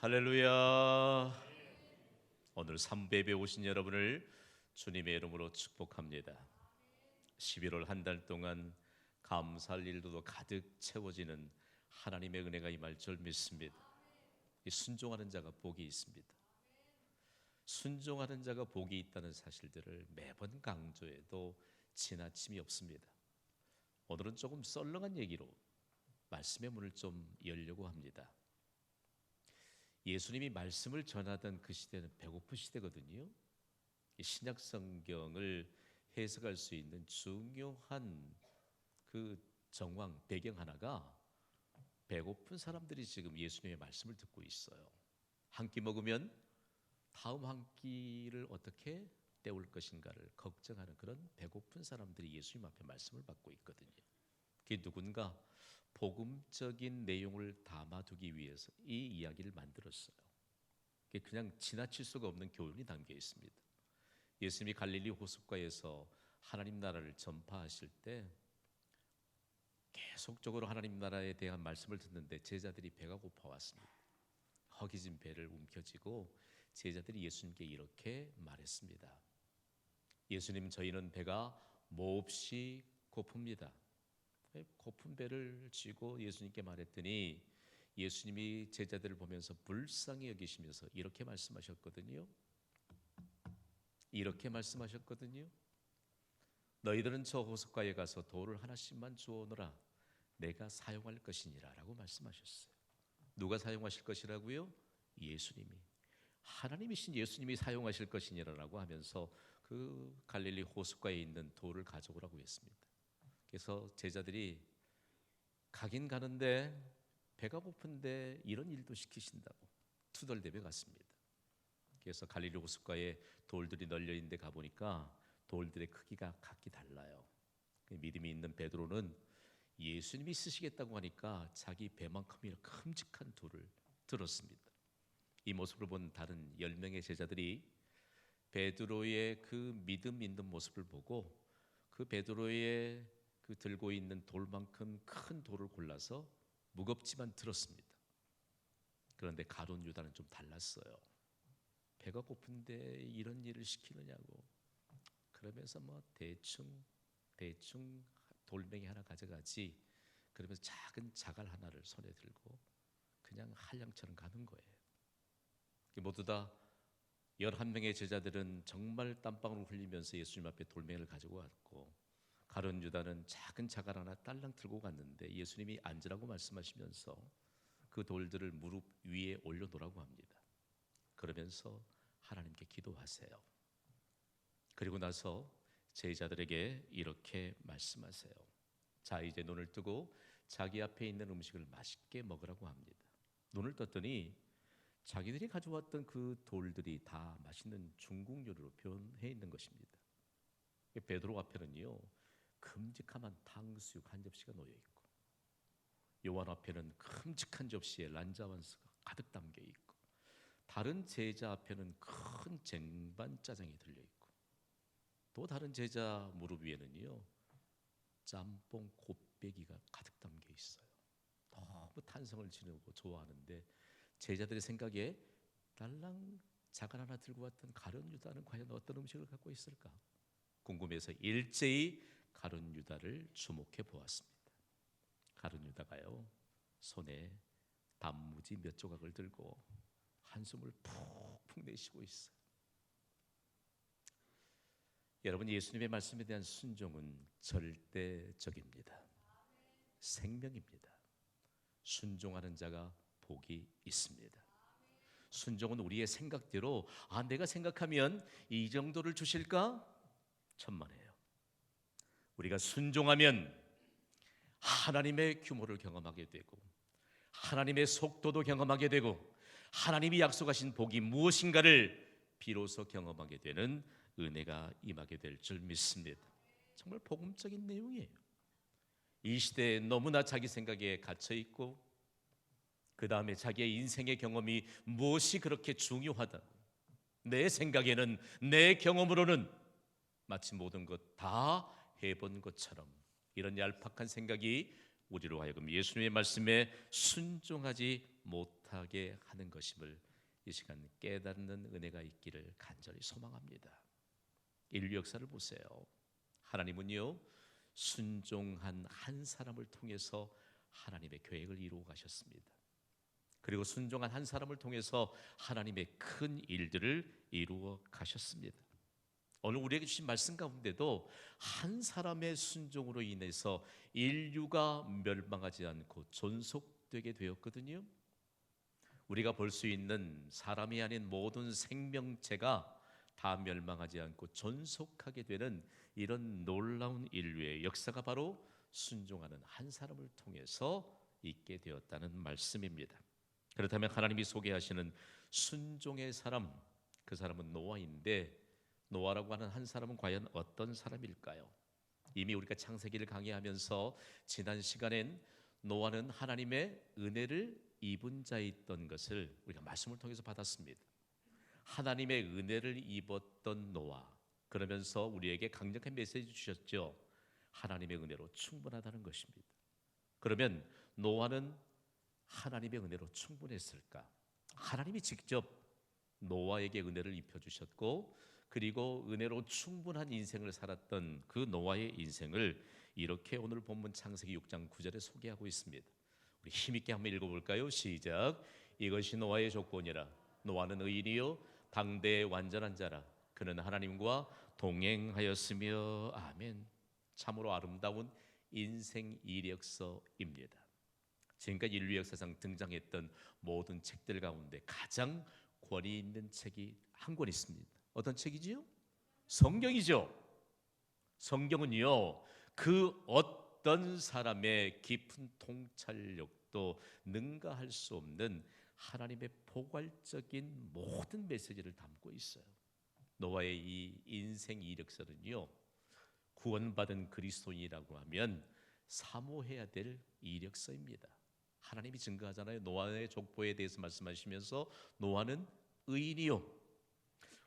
할렐루야. 오늘 삼배에 오신 여러분을 주님의 이름으로 축복합니다. 11월 한 달 동안 감사할 일도 가득 채워지는 하나님의 은혜가 임할 줄 믿습니다. 이 순종하는 자가 복이 있습니다. 순종하는 자가 복이 있다는 사실들을 매번 강조해도 지나침이 없습니다. 오늘은 조금 썰렁한 얘기로 말씀의 문을 좀 열려고 합니다. 예수님이 말씀을 전하던 그 시대는 배고픈 시대거든요. 신약 성경을 해석할 수 있는 중요한 그 정황, 배경 하나가 배고픈 사람들이 지금 예수님의 말씀을 듣고 있어요. 한 끼 먹으면 다음 한 끼를 어떻게 때울 것인가를 걱정하는 그런 배고픈 사람들이 예수님 앞에 말씀을 받고 있거든요. 그게 누군가 복음적인 내용을 담아두기 위해서 이 이야기를 만들었어요. 그게 그냥 지나칠 수가 없는 교훈이 담겨 있습니다. 예수님이 갈릴리 호숫가에서 하나님 나라를 전파하실 때 계속적으로 하나님 나라에 대한 말씀을 듣는데 제자들이 배가 고파왔습니다. 허기진 배를 움켜쥐고 제자들이 예수님께 이렇게 말했습니다. 예수님, 저희는 배가 몹시 고픕니다. 고픈 배를 쥐고 예수님께 말했더니 예수님이 제자들을 보면서 불쌍히 여기시면서 이렇게 말씀하셨거든요. 너희들은 저 호숫가에 가서 돌을 하나씩만 주워오너라. 내가 사용할 것이니라 라고 말씀하셨어요. 누가 사용하실 것이라고요? 예수님이. 하나님이신 예수님이 사용하실 것이니라라고 하면서 그 갈릴리 호숫가에 있는 돌을 가져오라고 했습니다. 그래서 제자들이 가긴 가는데 배가 고픈데 이런 일도 시키신다고 투덜대며 갔습니다. 그래서 갈릴리 호숫가에 돌들이 널려 있는데 가보니까 돌들의 크기가 각기 달라요. 믿음이 있는 베드로는 예수님이 쓰시겠다고 하니까 자기 배만큼이나 큼직한 돌을 들었습니다. 이 모습을 본 다른 10명의 제자들이 베드로의 그 믿음 있는 모습을 보고 그 베드로의 그 들고 있는 돌만큼 큰 돌을 골라서 무겁지만 들었습니다. 그런데 가룟 유다는 좀 달랐어요. 배가 고픈데 이런 일을 시키느냐고 그러면서 뭐 대충 돌멩이 하나 가져가지 그러면서 작은 자갈 하나를 손에 들고 그냥 한량처럼 가는 거예요. 모두 다 11명의 제자들은 정말 땀방울 흘리면서 예수님 앞에 돌멩이를 가지고 왔고 가룟 유다는 작은 자갈 하나 딸랑 들고 갔는데 예수님이 앉으라고 말씀하시면서 그 돌들을 무릎 위에 올려놓으라고 합니다. 그러면서 하나님께 기도하세요. 그리고 나서 제자들에게 이렇게 말씀하세요. 자, 이제 눈을 뜨고 자기 앞에 있는 음식을 맛있게 먹으라고 합니다. 눈을 떴더니 자기들이 가져왔던 그 돌들이 다 맛있는 중국 요리로 변해 있는 것입니다. 베드로 앞에는요 큼직한 탕수육 한 접시가 놓여 있고 요한 앞에는 큼직한 접시에 란자완스가 가득 담겨 있고 다른 제자 앞에는 큰 쟁반 짜장이 들려 있고 또 다른 제자 무릎 위에는요 짬뽕 곱빼기가 가득 담겨 있어요. 너무 탄성을 지르고 좋아하는데 제자들의 생각에 달랑 자갈 하나 들고 왔던 가룟 유다는 과연 어떤 음식을 갖고 있을까 궁금해서 일제히 가룟 유다를 주목해 보았습니다. 가룟 유다가요 손에 단무지 몇 조각을 들고 한숨을 푹푹 내쉬고 있어요. 여러분, 예수님의 말씀에 대한 순종은 절대적입니다. 생명입니다. 순종하는 자가 복이 있습니다. 순종은 우리의 생각대로 내가 생각하면 이 정도를 주실까? 천만에요. 우리가 순종하면 하나님의 규모를 경험하게 되고 하나님의 속도도 경험하게 되고 하나님이 약속하신 복이 무엇인가를 비로소 경험하게 되는 은혜가 임하게 될 줄 믿습니다. 정말 복음적인 내용이에요. 이 시대에 너무나 자기 생각에 갇혀있고 그 다음에 자기의 인생의 경험이 무엇이 그렇게 중요하다 내 생각에는 내 경험으로는 마치 모든 것 다 해본 것처럼 이런 얄팍한 생각이 우리로 하여금 예수님의 말씀에 순종하지 못하게 하는 것임을 이 시간 깨닫는 은혜가 있기를 간절히 소망합니다. 인류 역사를 보세요. 하나님은요, 순종한 한 사람을 통해서 하나님의 계획을 이루어 가셨습니다. 그리고 순종한 한 사람을 통해서 하나님의 큰 일들을 이루어 가셨습니다. 오늘 우리에게 주신 말씀 가운데도 한 사람의 순종으로 인해서 인류가 멸망하지 않고 존속되게 되었거든요. 우리가 볼 수 있는 사람이 아닌 모든 생명체가 다 멸망하지 않고 존속하게 되는 이런 놀라운 인류의 역사가 바로 순종하는 한 사람을 통해서 있게 되었다는 말씀입니다. 그렇다면 하나님이 소개하시는 순종의 사람, 그 사람은 노아인데, 노아라고 하는 한 사람은 과연 어떤 사람일까요? 이미 우리가 창세기를 강의하면서 지난 시간엔 노아는 하나님의 은혜를 입은 자였던 것을 우리가 말씀을 통해서 받았습니다. 하나님의 은혜를 입었던 노아, 그러면서 우리에게 강력한 메시지 주셨죠. 하나님의 은혜로 충분하다는 것입니다. 그러면 노아는 하나님의 은혜로 충분했을까? 하나님이 직접 노아에게 은혜를 입혀주셨고, 그리고 은혜로 충분한 인생을 살았던 그 노아의 인생을 이렇게 오늘 본문 창세기 6장 9절에 소개하고 있습니다. 우리 힘있게 한번 읽어볼까요? 시작. 이것이 노아의 조건이라. 노아는 의인이요 당대의 완전한 자라. 그는 하나님과 동행하였으며. 아멘. 참으로 아름다운 인생 이력서입니다. 지금까지 인류 역사상 등장했던 모든 책들 가운데 가장 권위 있는 책이 한 권 있습니다. 어떤 책이지요? 성경이죠. 성경은요, 그 어떤 사람의 깊은 통찰력도 능가할 수 없는 하나님의 포괄적인 모든 메시지를 담고 있어요. 노아의 이 인생 이력서는요, 구원받은 그리스도인이라고 하면 사모해야 될 이력서입니다. 하나님이 증거하잖아요. 노아의 족보에 대해서 말씀하시면서 노아는 의인이요.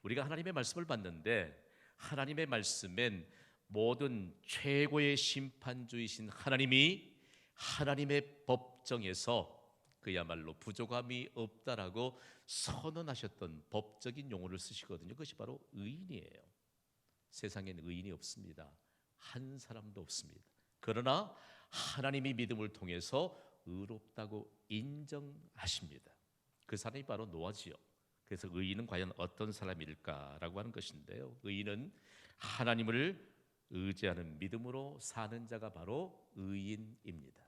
우리가 하나님의 말씀을 봤는데 하나님의 말씀엔 모든 최고의 심판주이신 하나님이 하나님의 법정에서 그야말로 부족함이 없다라고 선언하셨던 법적인 용어를 쓰시거든요. 그것이 바로 의인이에요. 세상엔 의인이 없습니다. 한 사람도 없습니다. 그러나 하나님이 믿음을 통해서 의롭다고 인정하십니다. 그 사람이 바로 노아지요. 그래서 의인은 과연 어떤 사람일까라고 하는 것인데요. 의인은 하나님을 의지하는 믿음으로 사는 자가 바로 의인입니다.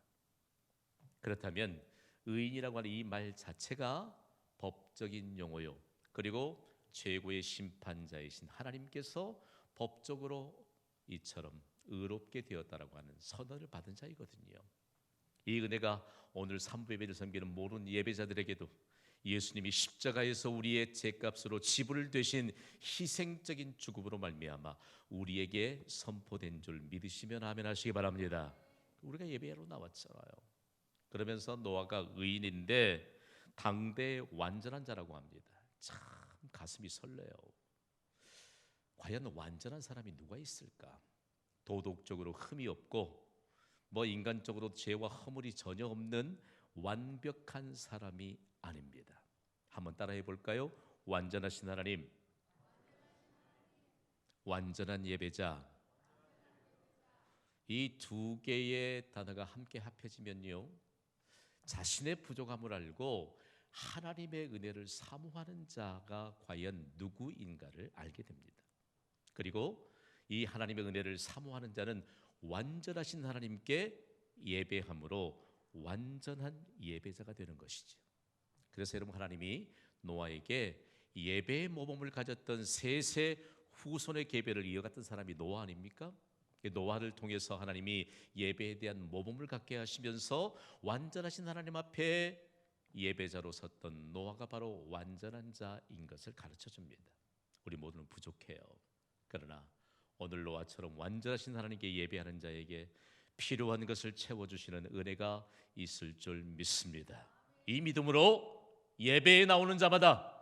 그렇다면 의인이라고 하는 이 말 자체가 법적인 용어요. 그리고 최고의 심판자이신 하나님께서 법적으로 이처럼 의롭게 되었다라고 하는 선언을 받은 자이거든요. 이 은혜가 오늘 3부 예배를 섬기는 모든 예배자들에게도 예수님이 십자가에서 우리의 죄값으로 지불을 되신 희생적인 죽음으로 말미암아 우리에게 선포된 줄 믿으시면 아멘 하시기 바랍니다. 우리가 예배하러 나왔잖아요. 그러면서 노아가 의인인데 당대의 완전한 자라고 합니다. 참 가슴이 설레요. 과연 완전한 사람이 누가 있을까? 도덕적으로 흠이 없고 인간적으로 죄와 허물이 전혀 없는 완벽한 사람이 아닙니다. 한번 따라해 볼까요? 완전하신 하나님, 완전한 예배자. 이 두 개의 단어가 함께 합해지면요, 자신의 부족함을 알고 하나님의 은혜를 사모하는 자가 과연 누구인가를 알게 됩니다. 그리고 이 하나님의 은혜를 사모하는 자는 완전하신 하나님께 예배함으로 완전한 예배자가 되는 것이죠. 그래서 여러분, 하나님이 노아에게 예배의 모범을 가졌던 셋의 후손의 계배를 이어갔던 사람이 노아 아닙니까? 노아를 통해서 하나님이 예배에 대한 모범을 갖게 하시면서 완전하신 하나님 앞에 예배자로 섰던 노아가 바로 완전한 자인 것을 가르쳐 줍니다. 우리 모두는 부족해요. 그러나 오늘 노아처럼 완전하신 하나님께 예배하는 자에게 필요한 것을 채워주시는 은혜가 있을 줄 믿습니다. 이 믿음으로 예배에 나오는 자마다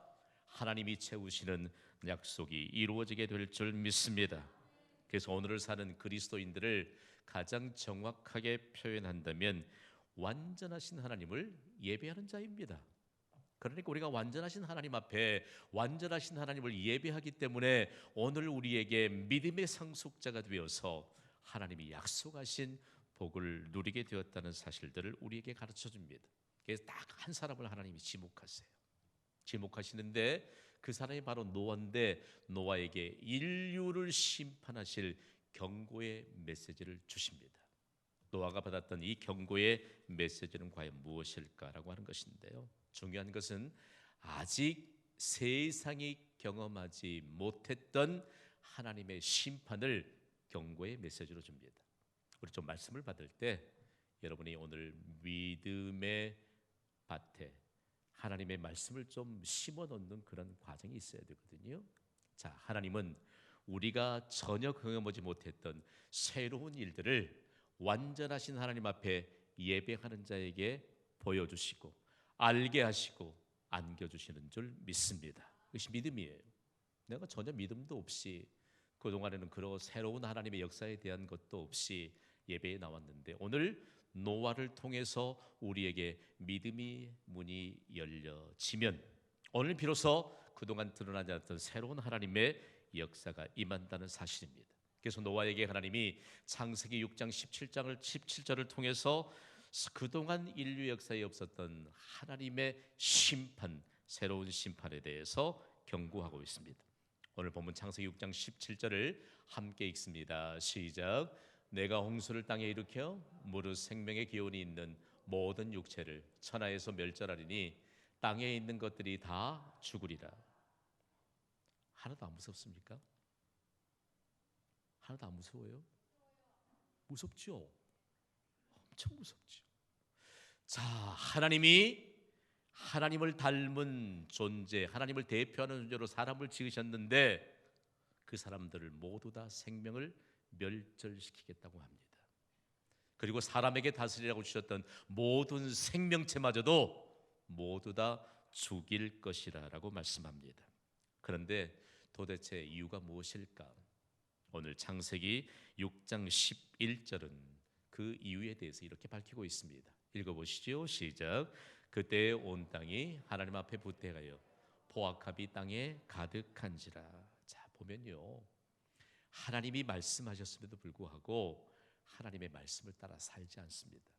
하나님이 채우시는 약속이 이루어지게 될 줄 믿습니다. 그래서 오늘을 사는 그리스도인들을 가장 정확하게 표현한다면 완전하신 하나님을 예배하는 자입니다. 그러니까 우리가 완전하신 하나님 앞에 완전하신 하나님을 예배하기 때문에 오늘 우리에게 믿음의 상속자가 되어서 하나님이 약속하신 복을 누리게 되었다는 사실들을 우리에게 가르쳐 줍니다. 그래서 딱 한 사람을 하나님이 지목하세요. 지목하시는데 그 사람이 바로 노아인데, 노아에게 인류를 심판하실 경고의 메시지를 주십니다. 노아가 받았던 이 경고의 메시지는 과연 무엇일까라고 하는 것인데요, 중요한 것은 아직 세상이 경험하지 못했던 하나님의 심판을 경고의 메시지로 줍니다. 우리 좀 말씀을 받을 때 여러분이 오늘 믿음의 밭에 하나님의 말씀을 좀 심어 놓는 그런 과정이 있어야 되거든요. 자, 하나님은 우리가 전혀 경험하지 못했던 새로운 일들을 완전하신 하나님 앞에 예배하는 자에게 보여주시고 알게 하시고 안겨주시는 줄 믿습니다. 그것이 믿음이에요. 내가 전혀 믿음도 없이 그동안에는 그런 새로운 하나님의 역사에 대한 것도 없이 예배에 나왔는데, 오늘 노아를 통해서 우리에게 믿음의 문이 열려지면 오늘 비로소 그동안 드러나지 않았던 새로운 하나님의 역사가 임한다는 사실입니다. 그래서 노아에게 하나님이 창세기 6장 17절을 통해서 그동안 인류 역사에 없었던 하나님의 심판, 새로운 심판에 대해서 경고하고 있습니다. 오늘 본문 창세기 6장 17절을 함께 읽습니다. 시작. 내가 홍수를 땅에 일으켜 무릇 생명의 기운이 있는 모든 육체를 천하에서 멸절하리니 땅에 있는 것들이 다 죽으리라. 하나도 안 무섭습니까? 하나도 안 무서워요? 무섭죠? 엄청 무섭죠. 자, 하나님을 닮은 존재, 하나님을 대표하는 존재로 사람을 지으셨는데 그 사람들을 모두 다 생명을 멸절시키겠다고 합니다. 그리고 사람에게 다스리라고 주셨던 모든 생명체마저도 모두 다 죽일 것이라고 말씀합니다. 그런데 도대체 이유가 무엇일까? 오늘 창세기 6장 11절은 그 이유에 대해서 이렇게 밝히고 있습니다. 읽어보시죠. 시작. 그때 온 땅이 하나님 앞에 부태하여 포악합이 땅에 가득한지라. 자, 보면요, 하나님이 말씀하셨음에도 불구하고 하나님의 말씀을 따라 살지 않습니다.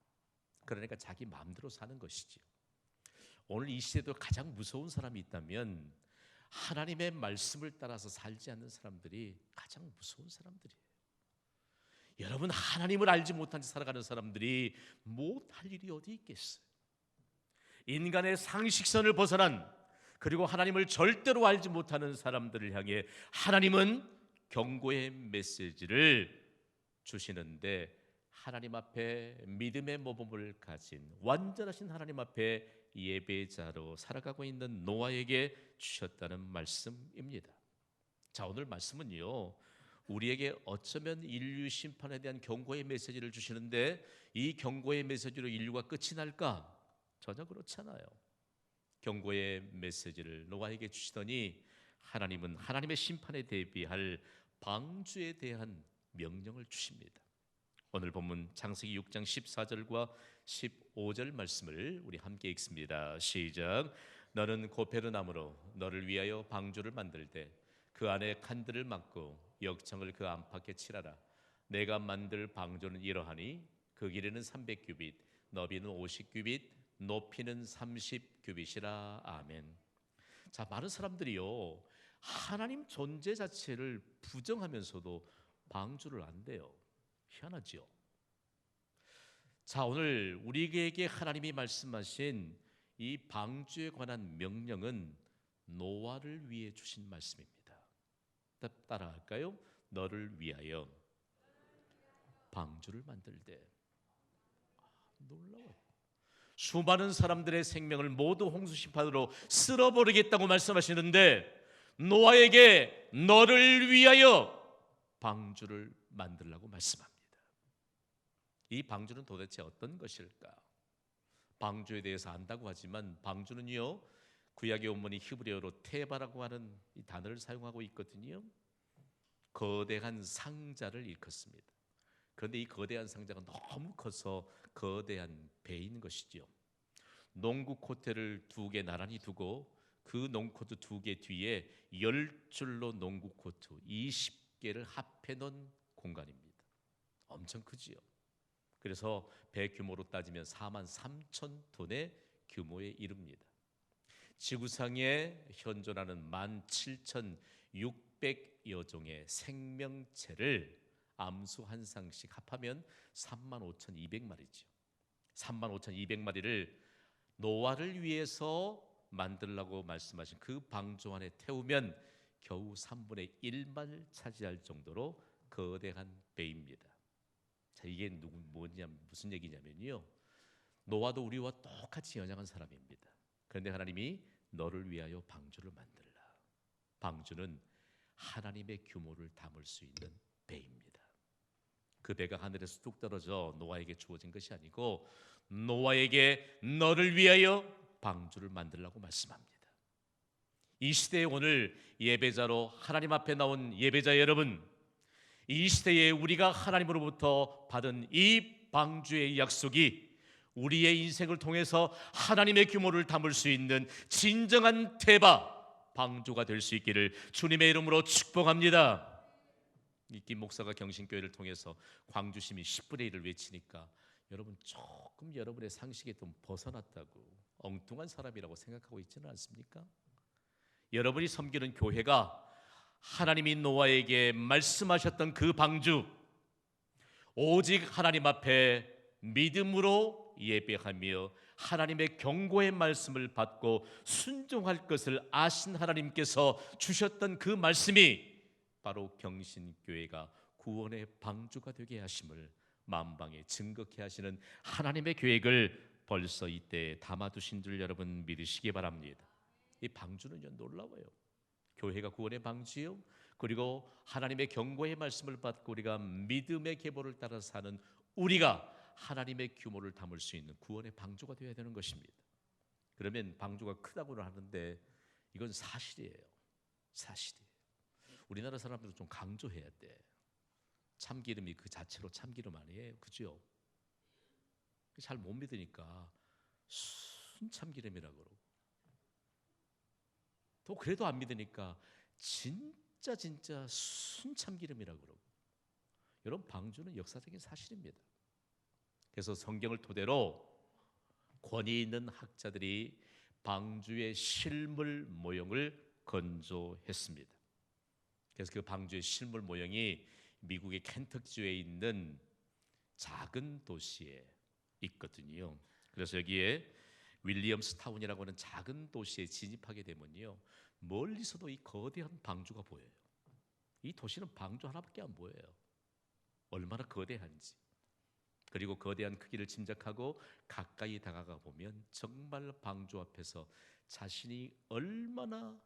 그러니까 자기 마음대로 사는 것이죠. 오늘 이 시대도 가장 무서운 사람이 있다면 하나님의 말씀을 따라서 살지 않는 사람들이 가장 무서운 사람들이에요. 여러분, 하나님을 알지 못한 채 살아가는 사람들이 못할 일이 어디 있겠어요? 인간의 상식선을 벗어난, 그리고 하나님을 절대로 알지 못하는 사람들을 향해 하나님은 경고의 메시지를 주시는데, 하나님 앞에 믿음의 모범을 가진 완전하신 하나님 앞에 예배자로 살아가고 있는 노아에게 주셨다는 말씀입니다. 자, 오늘 말씀은요, 우리에게 어쩌면 인류 심판에 대한 경고의 메시지를 주시는데 이 경고의 메시지로 인류가 끝이 날까? 전혀 그렇지 않아요. 경고의 메시지를 노아에게 주시더니 하나님은 하나님의 심판에 대비할 방주에 대한 명령을 주십니다. 오늘 본문 창세기 6장 14절과 15절 말씀을 우리 함께 읽습니다. 시작. 너는 고페르나무로 너를 위하여 방주를 만들 때 그 안에 칸들을 막고 역청을 그 안팎에 칠하라. 내가 만들 방주는 이러하니 그 길이는 300규빗, 너비는 50규빗, 높이는 30규빗이라. 아멘. 자, 많은 사람들이요, 하나님 존재 자체를 부정하면서도 방주를 안 돼요. 희한하죠. 자, 오늘 우리에게 하나님이 말씀하신 이 방주에 관한 명령은 노아를 위해 주신 말씀입니다. 따라할까요? 너를 위하여 방주를 만들되. 놀라워요. 수많은 사람들의 생명을 모두 홍수 심판으로 쓸어버리겠다고 말씀하시는데 노아에게 너를 위하여 방주를 만들라고 말씀합니다. 이 방주는 도대체 어떤 것일까? 방주에 대해서 안다고 하지만 방주는요, 구약의 원문이 히브리어로 테바라고 하는 이 단어를 사용하고 있거든요. 거대한 상자를 일컫습니다. 그런데 이 거대한 상자가 너무 커서 거대한 배인 것이죠. 농구 코트를 2개 나란히 두고 그 농구 코트 2개 뒤에 10줄로 농구 코트 20개를 합해 놓은 공간입니다. 엄청 크지요. 그래서 배 규모로 따지면 4만 3천 톤의 규모에 이릅니다. 지구상에 현존하는 17,600여 종의 생명체를 암수 한 쌍씩 합하면 35,200마리죠. 35,200마리를 노아를 위해서 만들라고 말씀하신 그 방주 안에 태우면 겨우 3분의 1만 차지할 정도로 거대한 배입니다. 자, 이게 무슨 얘기냐면요. 노아도 우리와 똑같이 연약한 사람입니다. 그런데 하나님이 너를 위하여 방주를 만들라. 방주는 하나님의 규모를 담을 수 있는 배입니다. 그 배가 하늘에서 뚝 떨어져 노아에게 주어진 것이 아니고 노아에게 너를 위하여 방주를 만들라고 말씀합니다. 이 시대에 오늘 예배자로 하나님 앞에 나온 예배자 여러분, 이 시대에 우리가 하나님으로부터 받은 이 방주의 약속이 우리의 인생을 통해서 하나님의 규모를 담을 수 있는 진정한 대박 방주가 될 수 있기를 주님의 이름으로 축복합니다. 김 목사가 경신교회를 통해서 광주시민 10분의 1을 외치니까 여러분 조금 여러분의 상식에 좀 벗어났다고 엉뚱한 사람이라고 생각하고 있지는 않습니까? 여러분이 섬기는 교회가 하나님이 노아에게 말씀하셨던 그 방주, 오직 하나님 앞에 믿음으로 예배하며 하나님의 경고의 말씀을 받고 순종할 것을 아신 하나님께서 주셨던 그 말씀이 바로 경신교회가 구원의 방주가 되게 하심을 만방에 증거케 하시는 하나님의 계획을 벌써 이때 담아두신 줄 여러분 믿으시기 바랍니다. 이 방주는요 놀라워요. 교회가 구원의 방주요, 그리고 하나님의 경고의 말씀을 받고 우리가 믿음의 계보를 따라 사는 우리가 하나님의 규모를 담을 수 있는 구원의 방주가 되어야 되는 것입니다. 그러면 방주가 크다고는 하는데 이건 사실이에요. 사실이에요. 우리나라 사람들은 좀 강조해야 돼. 참기름이 그 자체로 참기름 아니에요, 그죠? 잘 못 믿으니까 순참기름이라고 그러고, 또 그래도 안 믿으니까 진짜 순참기름이라고 그러고. 여러분, 방주는 역사적인 사실입니다. 그래서 성경을 토대로 권위 있는 학자들이 방주의 실물 모형을 건조했습니다. 그래서 그 방주의 실물 모형이 미국의 켄터키주에 있는 작은 도시에 있거든요. 그래서 여기에 윌리엄스타운이라고 하는 작은 도시에 진입하게 되면요, 멀리서도 이 거대한 방주가 보여요. 이 도시는 방주 하나밖에 안 보여요. 얼마나 거대한지. 그리고 거대한 크기를 짐작하고 가까이 다가가 보면 정말 방주 앞에서 자신이 얼마나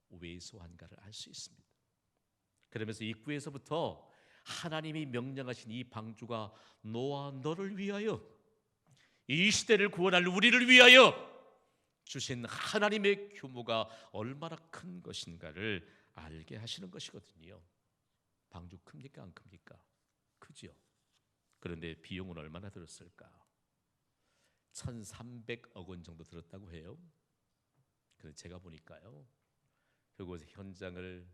왜소한가를 알 수 있습니다. 그러면서 입구에서부터 하나님이 명령하신 이 방주가 너와 너를 위하여, 이 시대를 구원할 우리를 위하여 주신 하나님의 규모가 얼마나 큰 것인가를 알게 하시는 것이거든요. 방주 큽니까 안 큽니까? 크죠. 그런데 비용은 얼마나 들었을까? 1,300억 원 정도 들었다고 해요. 그래서 제가 보니까요, 그곳의 현장을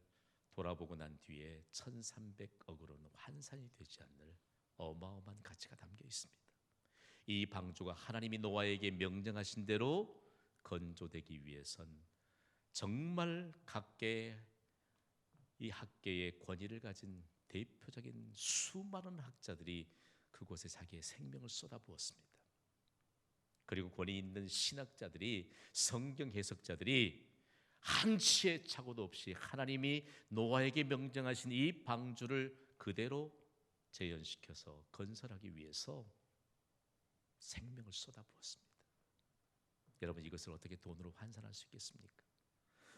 돌아보고 난 뒤에 1,300억으로는 환산이 되지 않는 어마어마한 가치가 담겨 있습니다. 이 방주가 하나님이 노아에게 명령하신 대로 건조되기 위해선 정말 각계 이 학계의 권위를 가진 대표적인 수많은 학자들이 그곳에 자기의 생명을 쏟아부었습니다. 그리고 권위 있는 신학자들이, 성경 해석자들이 한치의 착오도 없이 하나님이 노아에게 명령하신 이 방주를 그대로 재현시켜서 건설하기 위해서 생명을 쏟아부었습니다. 여러분, 이것을 어떻게 돈으로 환산할 수 있겠습니까?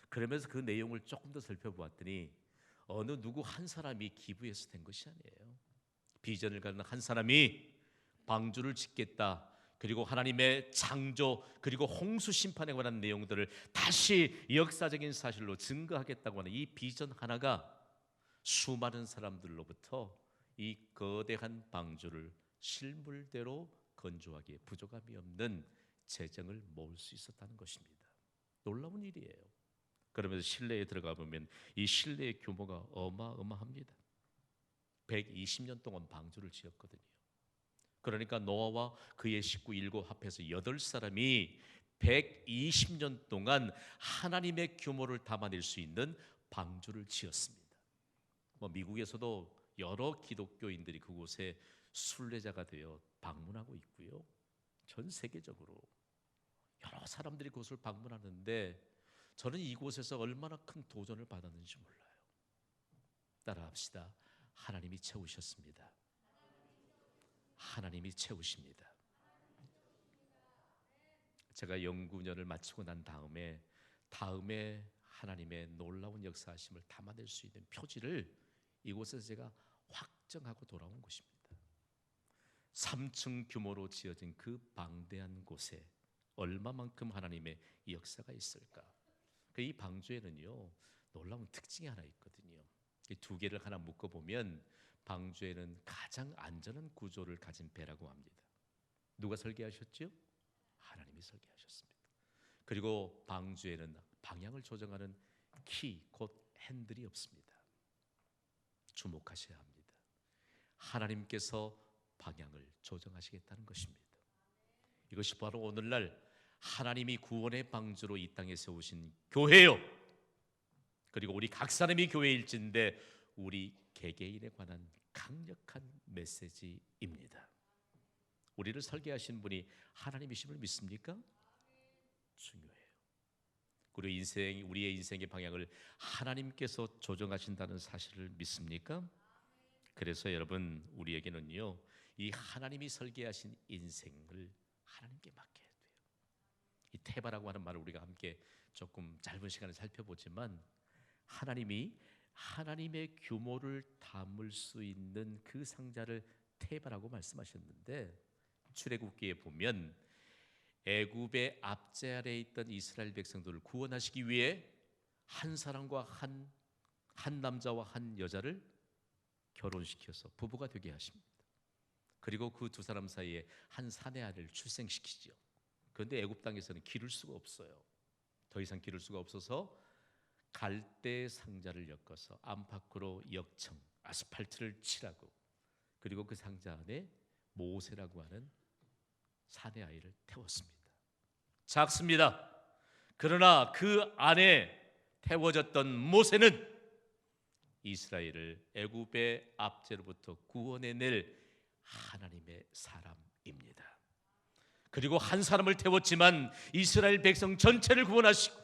그러면서 그 내용을 조금 더 살펴보았더니 어느 누구 한 사람이 기부해서 된 것이 아니에요. 비전을 가진 한 사람이 방주를 짓겠다, 그리고 하나님의 창조, 그리고 홍수 심판에 관한 내용들을 다시 역사적인 사실로 증거하겠다고 하는 이 비전 하나가 수많은 사람들로부터 이 거대한 방주를 실물대로 건조하기에 부족함이 없는 재정을 모을 수 있었다는 것입니다. 놀라운 일이에요. 그러면서 실내에 들어가 보면 이 실내의 규모가 어마어마합니다. 120년 동안 방주를 지었거든요. 그러니까 노아와 그의 식구 7 합해서 8사람이 120년 동안 하나님의 규모를 담아낼 수 있는 방주를 지었습니다. 미국에서도 여러 기독교인들이 그곳에 순례자가 되어 방문하고 있고요. 전 세계적으로 여러 사람들이 그곳을 방문하는데 저는 이곳에서 얼마나 큰 도전을 받았는지 몰라요. 따라합시다. 하나님이 채우셨습니다. 하나님이 채우십니다. 제가 연구년을 마치고 난 다음에 하나님의 놀라운 역사하심을 담아낼 수 있는 표지를 이곳에서 제가 확정하고 돌아온 것입니다. 3층 규모로 지어진 그 방대한 곳에 얼마만큼 하나님의 역사가 있을까? 이 방주에는요 놀라운 특징이 하나 있거든요. 이 두 개를 하나 묶어보면 방주에는 가장 안전한 구조를 가진 배라고 합니다. 누가 설계하셨죠? 하나님이 설계하셨습니다. 그리고 방주에는 방향을 조정하는 키, 곧 핸들이 없습니다. 주목하셔야 합니다. 하나님께서 방향을 조정하시겠다는 것입니다. 이것이 바로 오늘날 하나님이 구원의 방주로 이 땅에 세우신 교회요. 그리고 우리 각 사람이 교회일진데 우리 개개인에 관한 강력한 메시지입니다. 우리를 설계하신 분이 하나님이심을 믿습니까? 중요해요. 그리고 우리의 인생의 방향을 하나님께서 조정하신다는 사실을 믿습니까? 그래서 여러분 우리에게는요 이 하나님이 설계하신 인생을 하나님께 맡겨야 돼요. 이 테바라고 하는 말을 우리가 함께 조금 짧은 시간에 살펴보지만 하나님이 하나님의 규모를 담을 수 있는 그 상자를 테바라고 말씀하셨는데 출애굽기에 보면 애굽의 압제 아래에 있던 이스라엘 백성들을 구원하시기 위해 한 사람과 한 남자와 한 여자를 결혼시켜서 부부가 되게 하십니다. 그리고 그 두 사람 사이에 한 사내 아이를 출생시키죠. 그런데 애굽 땅에서는 기를 수가 없어요. 더 이상 기를 수가 없어서 갈대 상자를 엮어서 안팎으로 역청, 아스팔트를 칠하고 그리고 그 상자 안에 모세라고 하는 사내 아이를 태웠습니다. 작습니다. 그러나 그 안에 태워졌던 모세는 이스라엘을 애굽의 압제로부터 구원해낼 하나님의 사람입니다. 그리고 한 사람을 태웠지만 이스라엘 백성 전체를 구원하시고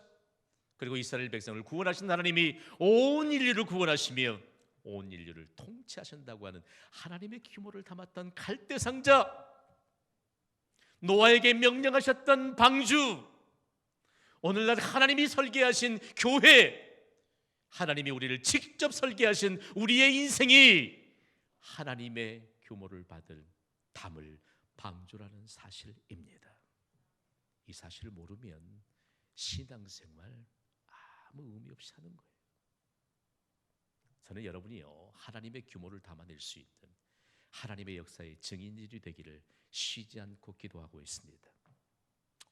그리고 이스라엘 백성을 구원하신 하나님이 온 인류를 구원하시며 온 인류를 통치하신다고 하는 하나님의 규모를 담았던 갈대 상자, 노아에게 명령하셨던 방주, 오늘날 하나님이 설계하신 교회, 하나님이 우리를 직접 설계하신 우리의 인생이 하나님의 규모를 담을 방주라는 사실입니다. 이 사실을 모르면 신앙생활 아무 의미 없이 하는 거예요. 저는 여러분이요 하나님의 규모를 담아낼 수 있는 하나님의 역사의 증인들이 되기를 쉬지 않고 기도하고 있습니다.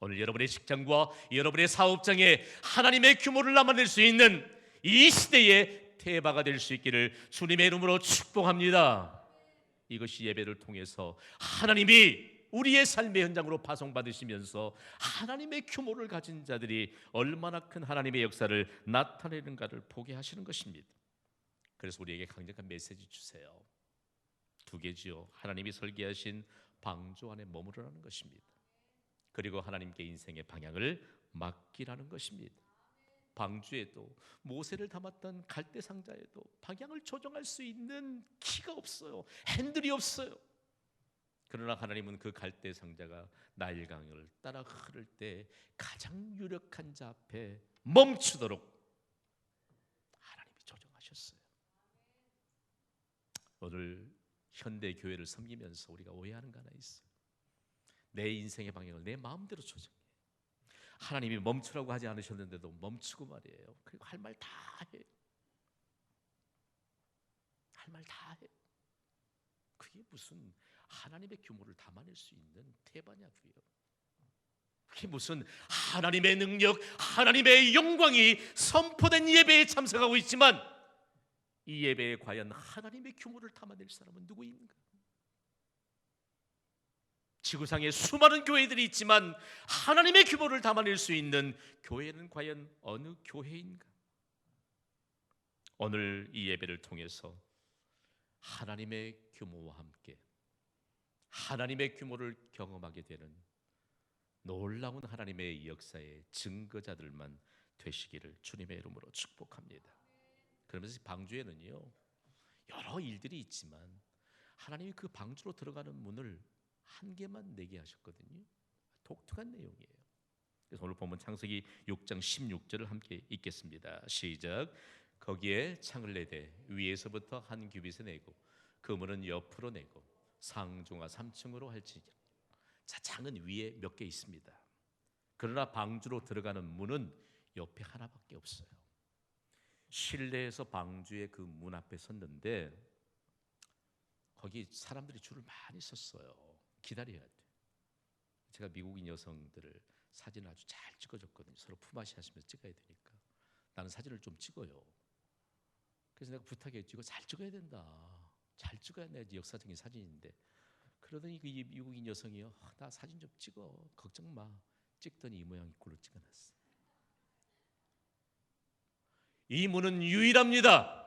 오늘 여러분의 직장과 여러분의 사업장에 하나님의 규모를 담아낼 수 있는 이 시대의 대바가 될 수 있기를 주님의 이름으로 축복합니다. 이것이 예배를 통해서 하나님이 우리의 삶의 현장으로 파송받으시면서 하나님의 규모를 가진 자들이 얼마나 큰 하나님의 역사를 나타내는가를 보게 하시는 것입니다. 그래서 우리에게 강력한 메시지 주세요. 두 개지요. 하나님이 설계하신 방주 안에 머무르라는 것입니다. 그리고 하나님께 인생의 방향을 맡기라는 것입니다. 방주에도 모세를 담았던 갈대 상자에도 방향을 조정할 수 있는 키가 없어요. 핸들이 없어요. 그러나 하나님은 그 갈대 상자가 나일강을 따라 흐를 때 가장 유력한 자 앞에 멈추도록 하나님이 조정하셨어요. 오늘 현대 교회를 섬기면서 우리가 오해하는 거 하나 있어요. 내 인생의 방향을 내 마음대로 조정해. 하나님이 멈추라고 하지 않으셨는데도 멈추고 말이에요. 그리고 할 말 다 해. 할 말 다 해. 그게 무슨 하나님의 규모를 담아낼 수 있는 태바냐고요. 그게 무슨 하나님의 능력, 하나님의 영광이 선포된 예배에 참석하고 있지만 이 예배에 과연 하나님의 규모를 담아낼 사람은 누구인가? 지구상에 수많은 교회들이 있지만 하나님의 규모를 담아낼 수 있는 교회는 과연 어느 교회인가? 오늘 이 예배를 통해서 하나님의 규모와 함께 하나님의 규모를 경험하게 되는 놀라운 하나님의 역사의 증거자들만 되시기를 주님의 이름으로 축복합니다. 그러면서 방주에는요 여러 일들이 있지만 하나님이 그 방주로 들어가는 문을 한 개만 내게 하셨거든요. 독특한 내용이에요. 그래서 오늘 보면 창세기 6장 16절을 함께 읽겠습니다. 시작. 거기에 창을 내되 위에서부터 한 규빗을 내고 그 문은 옆으로 내고 상중하 3층으로 할지니라. 자, 창은 위에 몇 개 있습니다. 그러나 방주로 들어가는 문은 옆에 하나밖에 없어요. 실내에서 방주의 그 문 앞에 섰는데 거기 사람들이 줄을 많이 섰어요. 기다려야 돼. 제가 미국인 여성들을 사진을 아주 잘 찍어줬거든요. 서로 품앗이 하시면서 찍어야 되니까. 나는 사진을 좀 찍어요. 그래서 내가 부탁했지. 이거 잘 찍어야 된다. 잘 찍어야 내 역사적인 사진인데. 그러더니 그 미국인 여성이요. 나 사진 좀 찍어. 걱정 마. 찍더니 이 모양 꼴로 찍어놨어. 이 문은 유일합니다.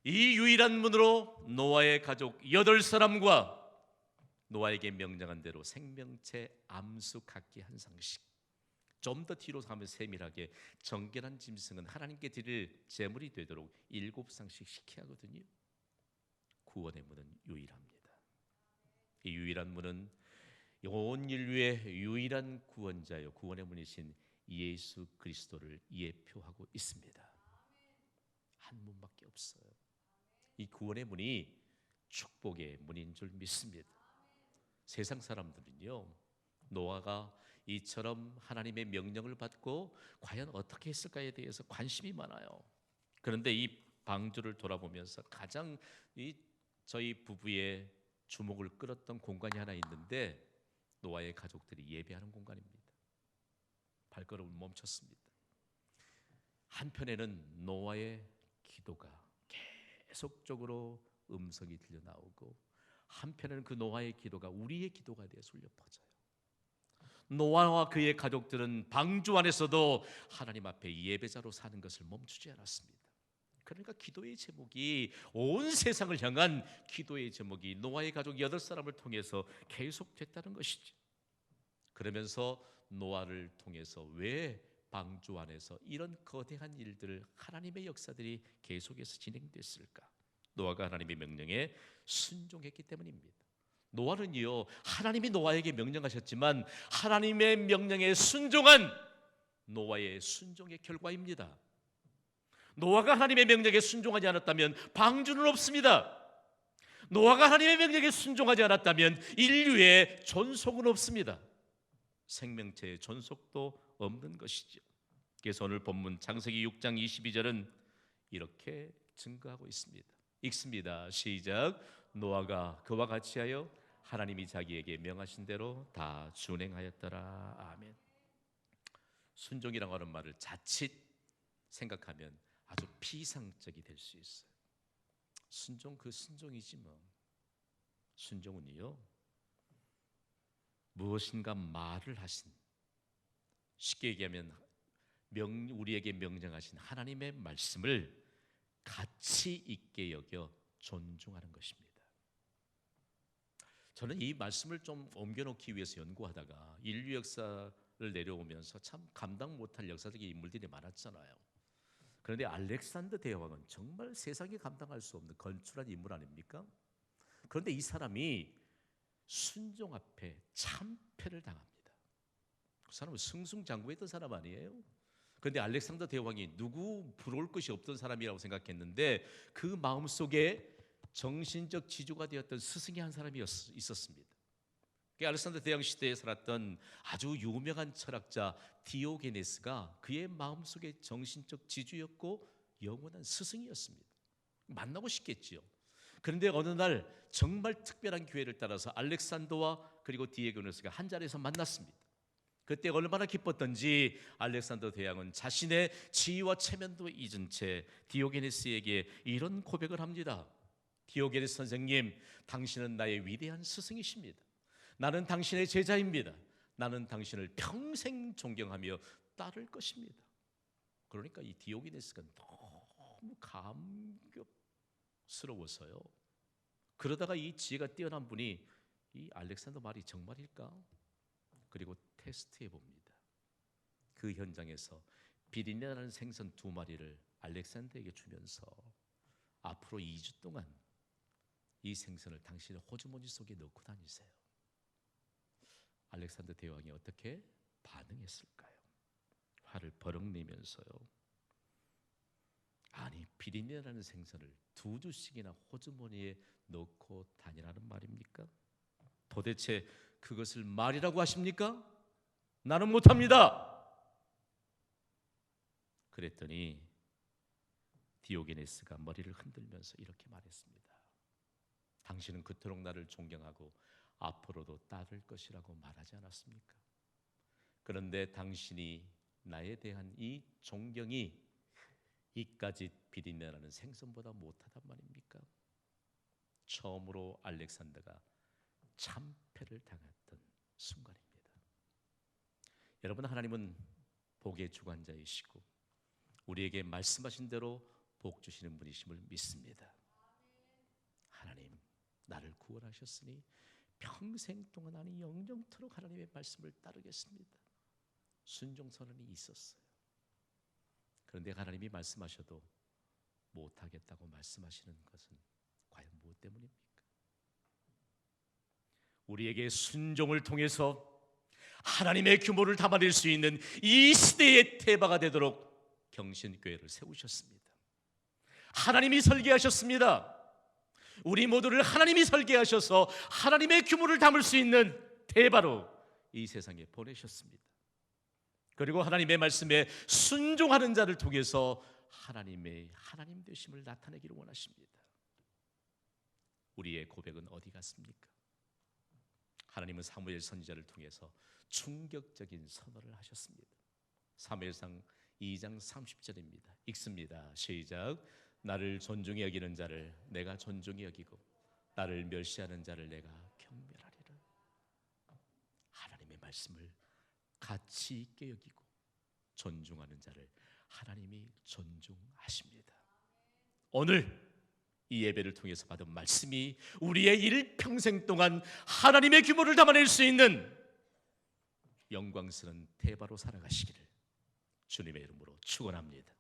이 유일한 문으로 노아의 가족 8사람과 노아에게 명령한 대로 생명체 암수 각기 한 상씩, 좀 더 뒤로 가면 세밀하게 정결한 짐승은 하나님께 드릴 제물이 되도록 7상씩 시켜야 하거든요. 구원의 문은 유일합니다. 이 유일한 문은 온 인류의 유일한 구원자요 구원의 문이신 예수 그리스도를 예표하고 있습니다. 한 문밖에 없어요. 이 구원의 문이 축복의 문인 줄 믿습니다. 세상 사람들은요 노아가 이처럼 하나님의 명령을 받고 과연 어떻게 했을까에 대해서 관심이 많아요. 그런데 이 방주를 돌아보면서 가장 저희 부부의 주목을 끌었던 공간이 하나 있는데 노아의 가족들이 예배하는 공간입니다. 발걸음을 멈췄습니다. 한편에는 노아의 기도가 계속적으로 음성이 들려 나오고 한편에는 그 노아의 기도가 우리의 기도가 되어서 울려 퍼져요. 노아와 그의 가족들은 방주 안에서도 하나님 앞에 예배자로 사는 것을 멈추지 않았습니다. 그러니까 기도의 제목이 온 세상을 향한 기도의 제목이 노아의 가족 8사람을 통해서 계속됐다는 것이죠. 그러면서 노아를 통해서 왜 방주 안에서 이런 거대한 일들, 하나님의 역사들이 계속해서 진행됐을까? 노아가 하나님의 명령에 순종했기 때문입니다. 노아는요 하나님이 노아에게 명령하셨지만 하나님의 명령에 순종한 노아의 순종의 결과입니다. 노아가 하나님의 명령에 순종하지 않았다면 방주는 없습니다. 노아가 하나님의 명령에 순종하지 않았다면 인류의 존속은 없습니다. 생명체의 존속도 없는 것이죠. 그래서 오늘 본문 창세기 6장 22절은 이렇게 증거하고 있습니다. 읽습니다. 시작. 노아가 그와 같이 하여 하나님이 자기에게 명하신 대로 다 준행하였더라. 아멘. 순종이라고 하는 말을 자칫 생각하면 아주 피상적이 될 수 있어요. 순종 그 순종이지 뭐. 순종은요 무엇인가 말을 하신, 쉽게 얘기하면 우리에게 명령하신 하나님의 말씀을 가치 있게 여겨 존중하는 것입니다. 저는 이 말씀을 좀 옮겨놓기 위해서 연구하다가 인류 역사를 내려오면서 참 감당 못할 역사적인 인물들이 많았잖아요. 그런데 알렉산더 대왕은 정말 세상이 감당할 수 없는 건출한 인물 아닙니까? 그런데 이 사람이 순종 앞에 참패를 당합니다. 그 사람은 승승장구했던 사람 아니에요? 그런데 알렉산더 대왕이 누구 부러울 것이 없던 사람이라고 생각했는데 그 마음속에 정신적 지주가 되었던 스승이 한 사람이 있었습니다. 알렉산더 대왕 시대에 살았던 아주 유명한 철학자 디오게네스가 그의 마음속에 정신적 지주였고 영원한 스승이었습니다. 만나고 싶겠지요. 그런데 어느 날 정말 특별한 기회를 따라서 알렉산더와 그리고 디오게네스가 한 자리에서 만났습니다. 그때 얼마나 기뻤던지 알렉산더 대왕은 자신의 지위와 체면도 잊은 채 디오게네스에게 이런 고백을 합니다. 디오게네스 선생님, 당신은 나의 위대한 스승이십니다. 나는 당신의 제자입니다. 나는 당신을 평생 존경하며 따를 것입니다. 그러니까 이 디오게네스가 너무 감격스러워서요. 그러다가 이 지혜가 뛰어난 분이 이 알렉산더 말이 정말일까? 그리고 테스트해 봅니다. 그 현장에서 비린내나는 생선 2마리를 알렉산더에게 주면서 앞으로 2주 동안 이 생선을 당신의 호주머니 속에 넣고 다니세요. 알렉산더 대왕이 어떻게 반응했을까요? 화를 버럭 내면서요. 아니, 비린내나는 생선을 2주씩이나 호주머니에 넣고 다니라는 말입니까? 도대체 그것을 말이라고 하십니까? 나는 못합니다. 그랬더니 디오게네스가 머리를 흔들면서 이렇게 말했습니다. 당신은 그토록 나를 존경하고 앞으로도 따를 것이라고 말하지 않았습니까? 그런데 당신이 나에 대한 이 존경이 이까지 비린내나는 생선보다 못하단 말입니까? 처음으로 알렉산더가 참패를 당했던 순간입니다. 여러분, 하나님은 복의 주관자이시고 우리에게 말씀하신 대로 복 주시는 분이심을 믿습니다. 하나님, 나를 구원하셨으니 평생 동안 나는 영영토록 하나님의 말씀을 따르겠습니다. 순종선언이 있었어요. 그런데 하나님이 말씀하셔도 못하겠다고 말씀하시는 것은 과연 무엇 때문입니까? 우리에게 순종을 통해서 하나님의 규모를 담아낼 수 있는 이 시대의 태바가 되도록 경신교회를 세우셨습니다. 하나님이 설계하셨습니다. 우리 모두를 하나님이 설계하셔서 하나님의 규모를 담을 수 있는 태바로 이 세상에 보내셨습니다. 그리고 하나님의 말씀에 순종하는 자를 통해서 하나님의 하나님 되심을 나타내기를 원하십니다. 우리의 고백은 어디 갔습니까? 하나님은 사무엘 선지자를 통해서 충격적인 선언을 하셨습니다. 사무엘상 2장 30절입니다. 읽습니다. 시작. 나를 존중히 여기는 자를 내가 존중히 여기고 나를 멸시하는 자를 내가 경멸하리라. 하나님의 말씀을 가치 있게 여기고 존중하는 자를 하나님이 존중하십니다. 오늘 이 예배를 통해서 받은 말씀이 우리의 일평생 동안 하나님의 규모를 담아낼 수 있는 영광스러운 대바로 살아가시기를 주님의 이름으로 축원합니다.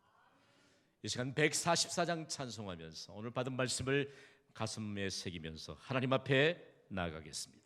이 시간 144장 찬송하면서 오늘 받은 말씀을 가슴에 새기면서 하나님 앞에 나아가겠습니다.